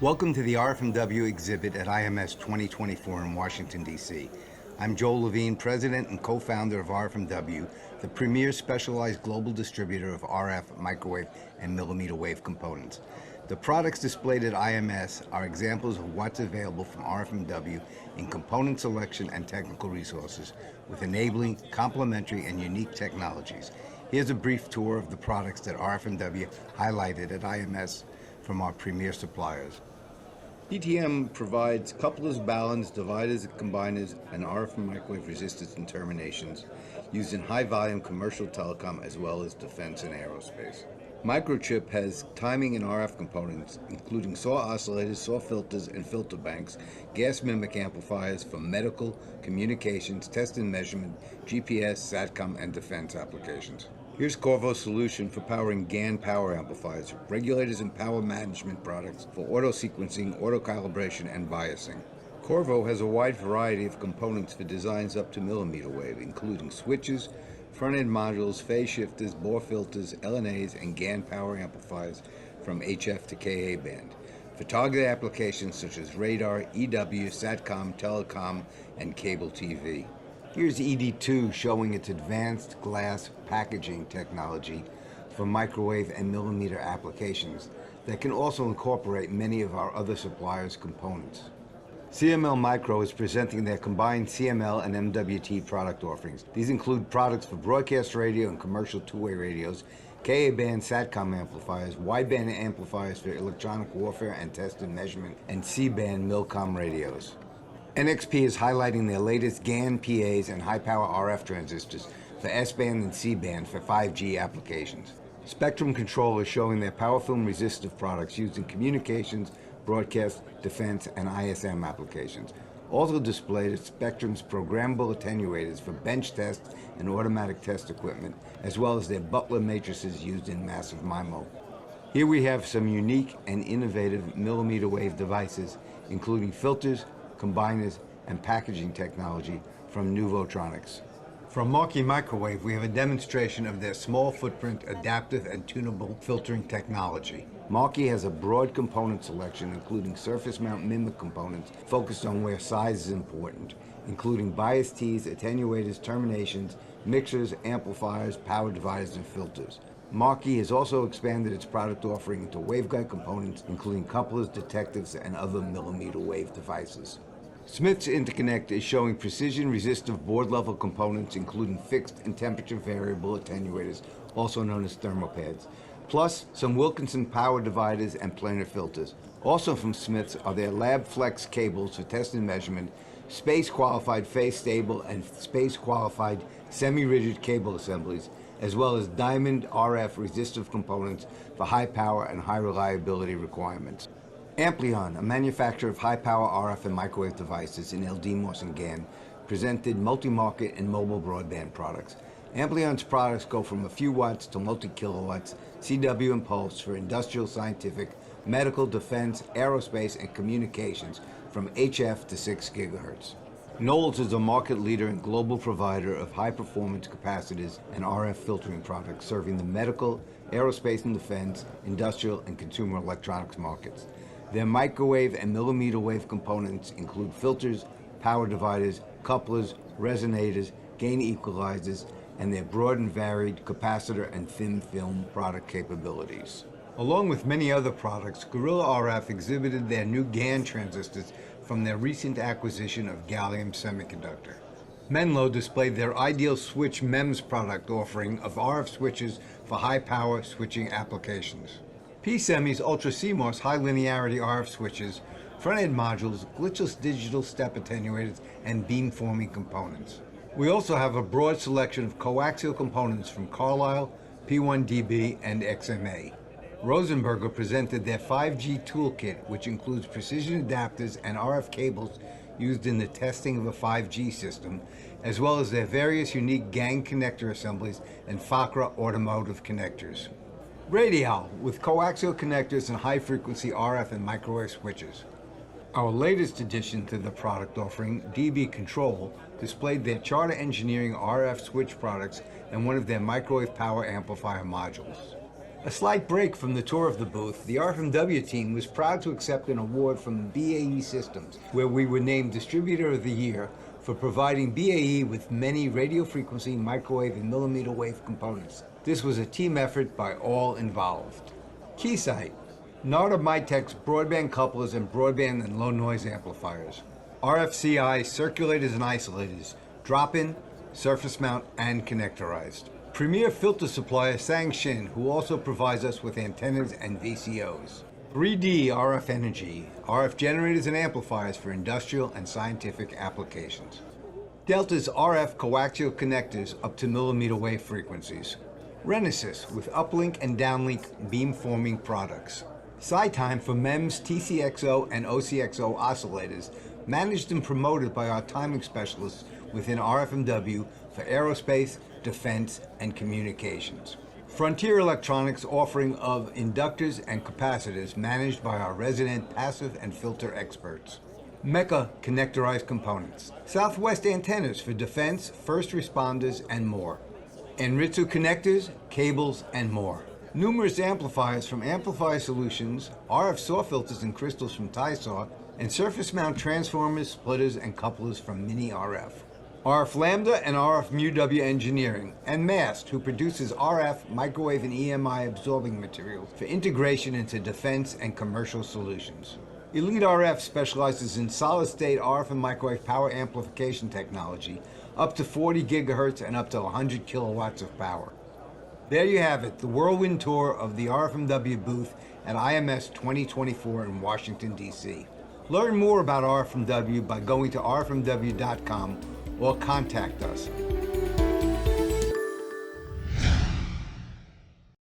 Welcome to the RFMW exhibit at IMS 2024 in Washington, D.C. I'm Joel Levine, President and co-founder of RFMW, the premier specialized global distributor of RF, microwave, and millimeter wave components. The products displayed at IMS are examples of what's available from RFMW in component selection and technical resources, with enabling, complementary, and unique technologies. Here's a brief tour of the products that RFMW highlighted at IMS from our premier suppliers. PTM provides couplers, baluns, dividers, combiners, and RF and microwave resistors and terminations used in high-volume commercial telecom as well as defense and aerospace. Microchip has timing and RF components, including SAW oscillators, SAW filters, and filter banks, gas mimic amplifiers for medical, communications, test and measurement, GPS, SATCOM, and defense applications. Here's Qorvo's solution for powering GaN power amplifiers, regulators and power management products for auto sequencing, auto calibration, and biasing. Qorvo has a wide variety of components for designs up to millimeter wave, including switches, front-end modules, phase shifters, BOR filters, LNAs, and GaN power amplifiers from HF to Ka band for targeted applications such as radar, EW, SATCOM, telecom, and cable TV. Here's ED2 showing its advanced glass packaging technology for microwave and millimeter applications that can also incorporate many of our other suppliers' components. CML Micro is presenting their combined CML and MWT product offerings. These include products for broadcast radio and commercial two-way radios, Ka-band SATCOM amplifiers, wideband amplifiers for electronic warfare and test and measurement, and C-band Milcom radios. NXP is highlighting their latest GaN PAs and high-power RF transistors for S-band and C-band for 5G applications. Spectrum Control is showing their power film resistive products used in communications, broadcast, defense, and ISM applications. Also displayed is Spectrum's programmable attenuators for bench test and automatic test equipment, as well as their Butler matrices used in massive MIMO. Here we have some unique and innovative millimeter wave devices, including filters, combiners, and packaging technology from Nuvotronics. From Marquee Microwave, we have a demonstration of their small footprint, adaptive, and tunable filtering technology. Marquee has a broad component selection, including surface mount mimic components focused on where size is important, including bias tees, attenuators, terminations, mixers, amplifiers, power dividers, and filters. Marquee has also expanded its product offering into waveguide components, including couplers, detectives, and other millimeter wave devices. Smith's Interconnect is showing precision-resistive board-level components, including fixed and temperature-variable attenuators, also known as thermopads, plus some Wilkinson power dividers and planar filters. Also from Smith's are their Lab Flex cables for test and measurement, space-qualified phase-stable and space-qualified semi-rigid cable assemblies, as well as diamond RF resistive components for high power and high reliability requirements. Amplion, a manufacturer of high-power RF and microwave devices in LDMOS and GaN, presented multi-market and mobile broadband products. Amplion's products go from a few watts to multi-kilowatts, CW and pulse for industrial, scientific, medical, defense, aerospace, and communications from HF to 6 gigahertz. Knowles is a market leader and global provider of high-performance capacitors and RF filtering products serving the medical, aerospace and defense, industrial, and consumer electronics markets. Their microwave and millimeter wave components include filters, power dividers, couplers, resonators, gain equalizers, and their broad and varied capacitor and thin film product capabilities. Along with many other products, Gorilla RF exhibited their new GaN transistors from their recent acquisition of Gallium Semiconductor. Menlo displayed their Ideal Switch MEMS product offering of RF switches for high-power switching applications. P-Semi's Ultra CMOS high linearity RF switches, front-end modules, glitchless digital step attenuators, and beamforming components. We also have a broad selection of coaxial components from Carlisle, P1DB, and XMA. Rosenberger presented their 5G toolkit, which includes precision adapters and RF cables used in the testing of a 5G system, as well as their various unique GaN connector assemblies and FACRA automotive connectors. Radial, with coaxial connectors and high-frequency RF and microwave switches. Our latest addition to the product offering, DB Control, displayed their Charter Engineering RF switch products and one of their microwave power amplifier modules. A slight break from the tour of the booth, the RFMW team was proud to accept an award from BAE Systems, where we were named Distributor of the Year for providing BAE with many radio frequency, microwave, and millimeter wave components. This was a team effort by all involved. Keysight, Narda Mytek's broadband couplers and broadband and low noise amplifiers. RFCI circulators and isolators, drop-in, surface mount, and connectorized. Premier filter supplier Sangshin, who also provides us with antennas and VCOs. 3D RF Energy, RF generators and amplifiers for industrial and scientific applications. Delta's RF coaxial connectors up to millimeter wave frequencies. Renesys with uplink and downlink beamforming products. SciTime for MEMS, TCXO, and OCXO oscillators, managed and promoted by our timing specialists within RFMW for aerospace, defense, and communications. Frontier Electronics offering of inductors and capacitors managed by our resident passive and filter experts. Mecca connectorized components. Southwest antennas for defense, first responders, and more. Enritsu connectors, cables, and more. Numerous amplifiers from Amplifier Solutions, RF SAW filters and crystals from TiSaw, and surface mount transformers, splitters, and couplers from Mini RF. RF Lambda and RF MUW Engineering, and MAST, who produces RF, microwave, and EMI absorbing materials for integration into defense and commercial solutions. Elite RF specializes in solid-state RF and microwave power amplification technology, up to 40 gigahertz and up to 100 kilowatts of power. There you have it, the whirlwind tour of the RFMW booth at IMS 2024 in Washington, D.C. Learn more about RFMW by going to rfmw.com or contact us.